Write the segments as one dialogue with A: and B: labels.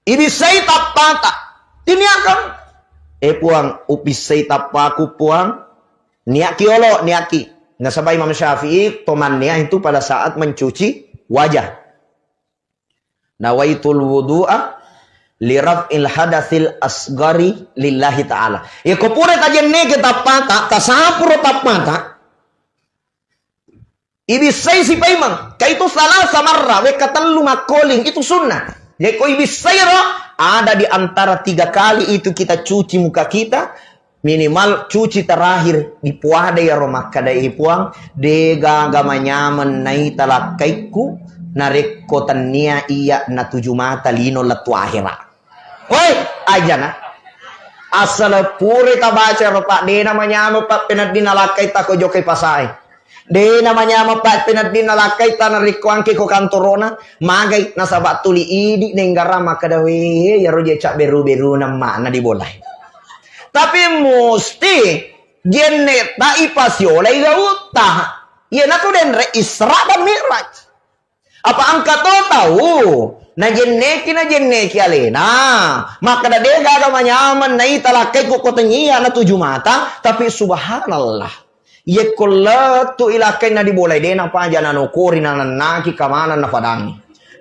A: Ibisay tapata. Tiniakan. Puang upisay tapaku puang. Niaki olo, niaki. Nasabay Imam Syafi'i, tomannya itu pada saat mencuci wajah. Nawaitul wudu'a liraf'il hadatsil asgari lillahi ta'ala. Ya kopure tajenne ke tapata, tasapuro tapata. Ibisay si paimang. Kaitu salah samarra, we katallu makoling, itu sunnah. Ya ko ibisay ada di antara 3 kali itu kita cuci muka kita, minimal cuci terakhir di puada ya romak kadai puang dega gamanya menai talakaiku nareko tania iya na 7 mata lino latu akhira. Woi aja na asal pure ta baca ro pak de namanya mo pak penat dinalakai ta ko jokai pasai. De namanya mo pak penat dinalakai ta nareko angke ko kantorona magai nasabat tuli idi nenggara makadawe ya roje cak beru-beru nama na dibolai. Tapi mesti genet ta ipasiola igauta. Iya naku den re Isra dan Mi'raj. Apa angka tahu? Na jenneki alena. Maka da dega gamanya menai talakai ko kotanya na 7 mata, tapi subhanallah. Ye kollatu ilakai na dibolai dena paja na nokori na naki kamana na fadangi.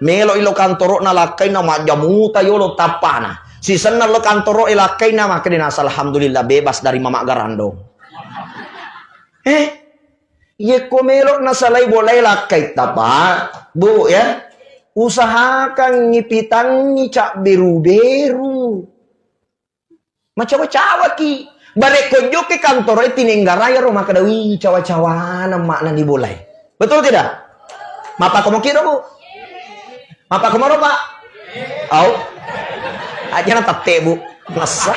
A: Melo ilo kantoro na lakai na majamuta yolo tapana. Si senang lo kantoro ilakai na maka dinas alhamdulillah bebas dari mamak garando. Ye komelo na salai bolai lakai tapa. Bu ya. Usahakan ngipitan cak beru-beru. Macam-macam ki. Barek kojo ke kantor itu nenggara ya rumah kadawi cawa-cawa makna dibolai. Betul tidak? Mapa kamu kira bu? Mapa kamu pak? Au? Aja na tate bu. Masa?